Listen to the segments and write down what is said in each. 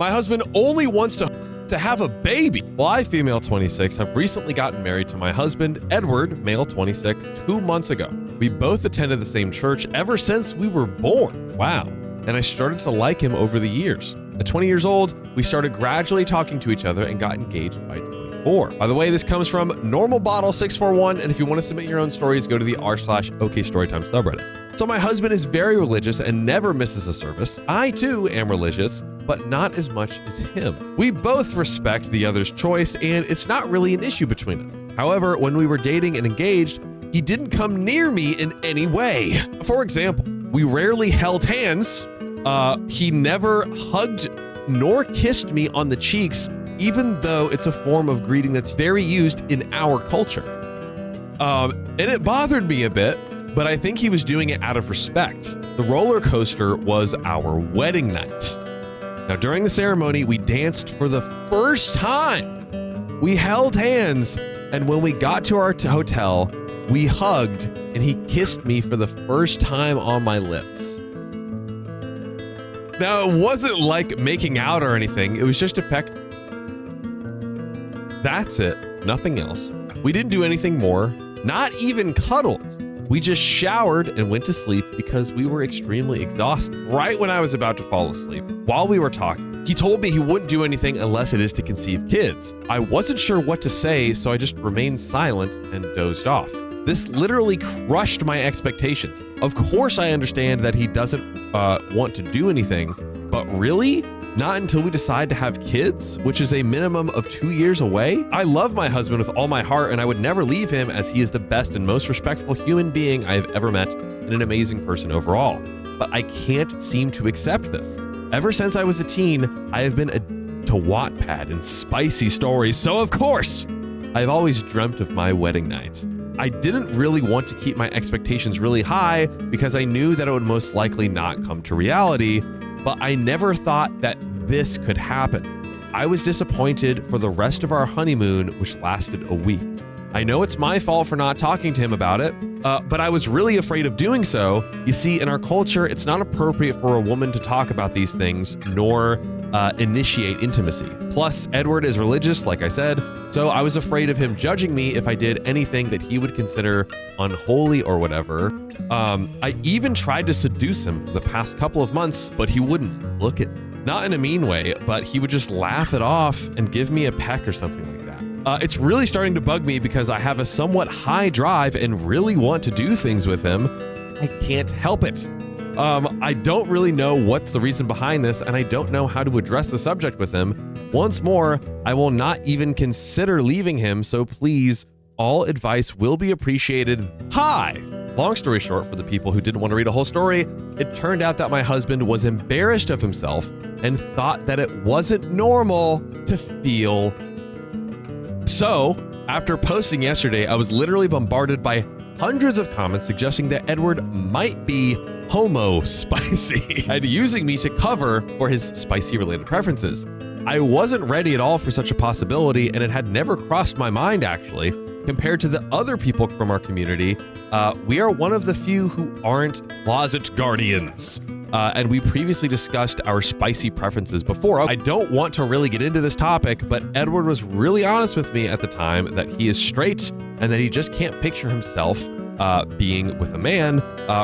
My husband only wants to have a baby. Well, I, female 26, have recently gotten married to my husband, Edward, male 26, 2 months ago. We both attended the same church ever since we were born. Wow. And I started to like him over the years. At 20 years old, we started gradually talking to each other and got engaged by 24. By the way, this comes from NormalBottle641, and if you want to submit your own stories, go to the r/OKStorytime subreddit. So my husband is very religious and never misses a service. I too am religious, but not as much as him. We both respect the other's choice, and it's not really an issue between us. However, when we were dating and engaged, he didn't come near me in any way. For example, we rarely held hands. He never hugged nor kissed me on the cheeks, even though it's a form of greeting that's very used in our culture. And it bothered me a bit, but I think he was doing it out of respect. The roller coaster was our wedding night. Now, during the ceremony, we danced for the first time. We held hands, and when we got to our hotel, we hugged, and he kissed me for the first time on my lips. Now, it wasn't like making out or anything. It was just a peck. That's it. Nothing else. We didn't do anything more. Not even cuddled. We just showered and went to sleep because we were extremely exhausted. Right when I was about to fall asleep, while we were talking, he told me he wouldn't do anything unless it is to conceive kids. I wasn't sure what to say, so I just remained silent and dozed off. This literally crushed my expectations. Of course, I understand that he doesn't want to do anything, but really? Not until we decide to have kids, which is a minimum of 2 years away? I love my husband with all my heart, and I would never leave him, as he is the best and most respectful human being I have ever met and an amazing person overall. But I can't seem to accept this. Ever since I was a teen, I have been to Wattpad and spicy stories, so of course, I've always dreamt of my wedding night. I didn't really want to keep my expectations really high because I knew that it would most likely not come to reality, but I never thought that this could happen. I was disappointed for the rest of our honeymoon, which lasted a week. I know it's my fault for not talking to him about it, but I was really afraid of doing so. You see, in our culture, it's not appropriate for a woman to talk about these things, nor initiate intimacy. Plus, Edward is religious, like I said, so I was afraid of him judging me if I did anything that he would consider unholy or whatever. I even tried to seduce him for the past couple of months, but he wouldn't look at me. Not in a mean way, but he would just laugh it off and give me a peck or something like that. It's really starting to bug me because I have a somewhat high drive and really want to do things with him. I can't help it. I don't really know what's the reason behind this, and I don't know how to address the subject with him. Once more, I will not even consider leaving him, so please, all advice will be appreciated. Hi! Long story short, for the people who didn't want to read a whole story, it turned out that my husband was embarrassed of himself and thought that it wasn't normal to feel. So, after posting yesterday, I was literally bombarded by hundreds of comments suggesting that Edward might be homo spicy and using me to cover for his spicy related preferences. I wasn't ready at all for such a possibility, and it had never crossed my mind actually. Compared to the other people from our community, we are one of the few who aren't closet guardians. And we previously discussed our spicy preferences before. I don't want to really get into this topic, but Edward was really honest with me at the time that he is straight and that he just can't picture himself being with a man,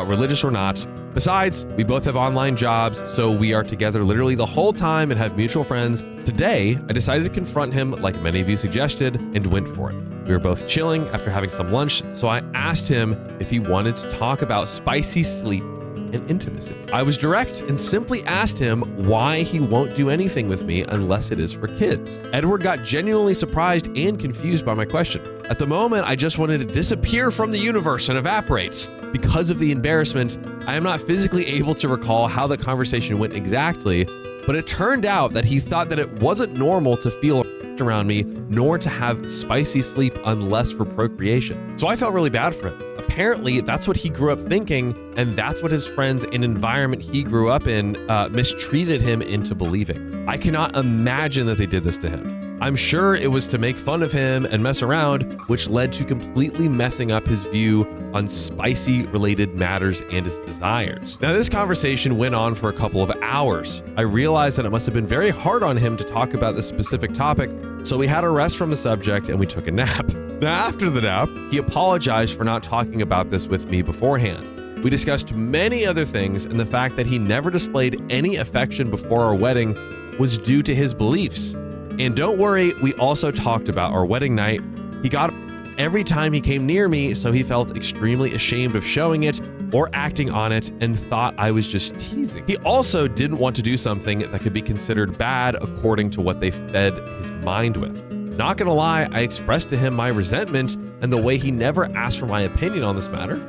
religious or not. Besides, we both have online jobs, so we are together literally the whole time and have mutual friends. Today, I decided to confront him like many of you suggested and went for it. We were both chilling after having some lunch, so I asked him if he wanted to talk about spicy sleep and intimacy. I was direct and simply asked him why he won't do anything with me unless it is for kids. Edward got genuinely surprised and confused by my question. At the moment, I just wanted to disappear from the universe and evaporate. Because of the embarrassment, I am not physically able to recall how the conversation went exactly, but it turned out that he thought that it wasn't normal to feel around me, nor to have spicy sleep unless for procreation. So I felt really bad for him. Apparently, that's what he grew up thinking, and that's what his friends and environment he grew up in mistreated him into believing. I cannot imagine that they did this to him. I'm sure it was to make fun of him and mess around, which led to completely messing up his view on spicy related matters and his desires. Now, this conversation went on for a couple of hours. I realized that it must have been very hard on him to talk about this specific topic, so we had a rest from the subject and we took a nap. Now, after the nap, he apologized for not talking about this with me beforehand. We discussed many other things, and the fact that he never displayed any affection before our wedding was due to his beliefs. And don't worry, we also talked about our wedding night. He got every time he came near me, so he felt extremely ashamed of showing it or acting on it and thought I was just teasing. He also didn't want to do something that could be considered bad according to what they fed his mind with. Not gonna lie, I expressed to him my resentment and the way he never asked for my opinion on this matter.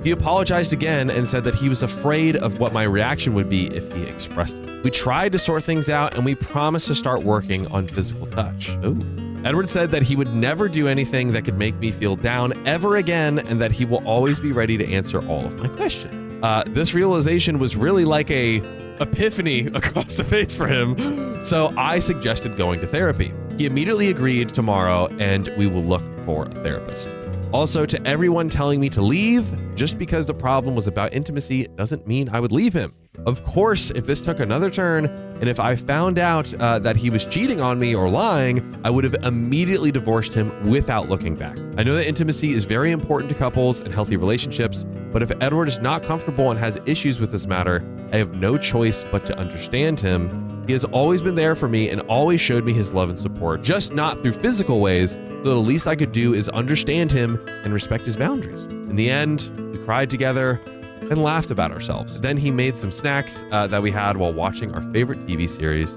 He apologized again and said that he was afraid of what my reaction would be if he expressed it. We tried to sort things out and we promised to start working on physical touch. Ooh. Edward said that he would never do anything that could make me feel down ever again and that he will always be ready to answer all of my questions. This realization was really like a epiphany across the face for him, so I suggested going to therapy. He immediately agreed tomorrow and we will look for a therapist. Also, to everyone telling me to leave, just because the problem was about intimacy doesn't mean I would leave him. Of course, if this took another turn, and if I found out that he was cheating on me or lying, I would have immediately divorced him without looking back. I know that intimacy is very important to couples and healthy relationships, but if Edward is not comfortable and has issues with this matter, I have no choice but to understand him. He has always been there for me and always showed me his love and support, just not through physical ways, so the least I could do is understand him and respect his boundaries. In the end, we cried together and laughed about ourselves. Then he made some snacks that we had while watching our favorite TV series.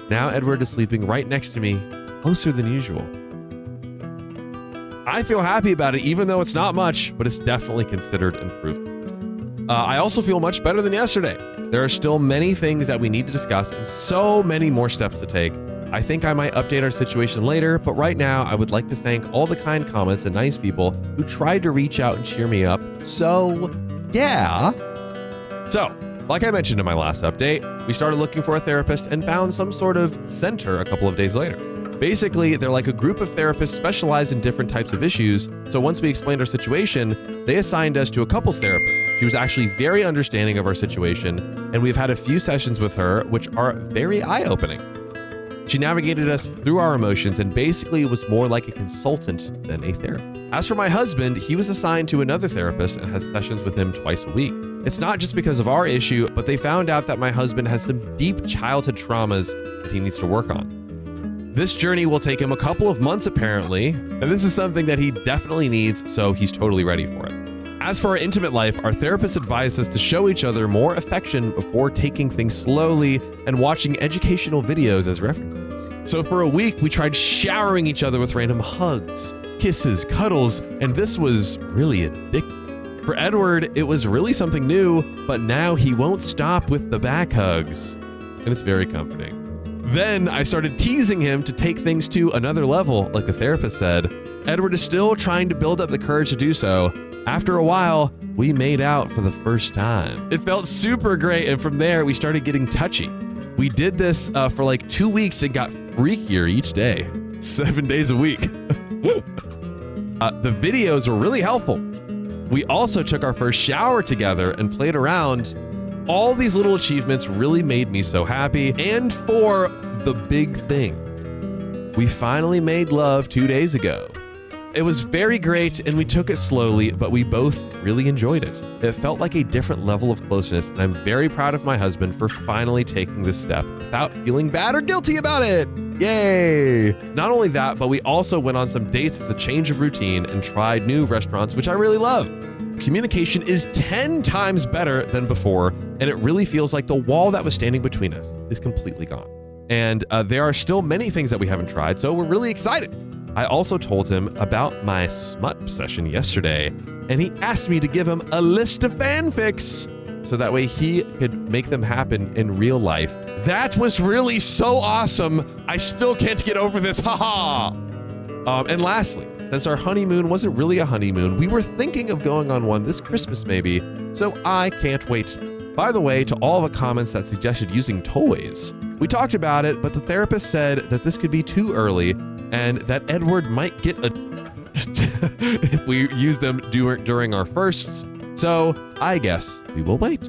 Now Edward is sleeping right next to me, closer than usual. I feel happy about it, even though it's not much, but it's definitely considered improvement. I also feel much better than yesterday. There are still many things that we need to discuss and so many more steps to take. I think I might update our situation later, but right now I would like to thank all the kind comments and nice people who tried to reach out and cheer me up. So, yeah. So, like I mentioned in my last update, we started looking for a therapist and found some sort of center a couple of days later. Basically, they're like a group of therapists specialized in different types of issues. So once we explained our situation, they assigned us to a couples therapist. She was actually very understanding of our situation, and we've had a few sessions with her, which are very eye-opening. She navigated us through our emotions and basically was more like a consultant than a therapist. As for my husband, he was assigned to another therapist and has sessions with him twice a week. It's not just because of our issue, but they found out that my husband has some deep childhood traumas that he needs to work on. This journey will take him a couple of months apparently, and this is something that he definitely needs, so he's totally ready for it. As for our intimate life, our therapist advised us to show each other more affection before taking things slowly and watching educational videos as references. So for a week, we tried showering each other with random hugs, kisses, cuddles, and this was really addictive. For Edward, it was really something new, but now he won't stop with the back hugs, and it's very comforting. Then I started teasing him to take things to another level, like the therapist said. Edward is still trying to build up the courage to do so. After a while, we made out for the first time. It felt super great, and from there, we started getting touchy. We did this for like 2 weeks and got freakier each day, 7 days a week. The videos were really helpful. We also took our first shower together and played around. All these little achievements really made me so happy. And for the big thing, we finally made love 2 days ago. It was very great and we took it slowly, but we both really enjoyed it. It felt like a different level of closeness, and I'm very proud of my husband for finally taking this step without feeling bad or guilty about it. Yay! Not only that, but we also went on some dates as a change of routine and tried new restaurants, which I really love. Communication is 10 times better than before, and it really feels like the wall that was standing between us is completely gone. And there are still many things that we haven't tried, so we're really excited. I also told him about my smut obsession yesterday, and he asked me to give him a list of fanfics so that way he could make them happen in real life. That was really so awesome. I still can't get over this, haha. And lastly, since our honeymoon wasn't really a honeymoon, we were thinking of going on one this Christmas maybe, so I can't wait. By the way, to all the comments that suggested using toys, We talked about it, but the therapist said that this could be too early and that Edward might get a if we use them during our firsts. So I guess we will wait.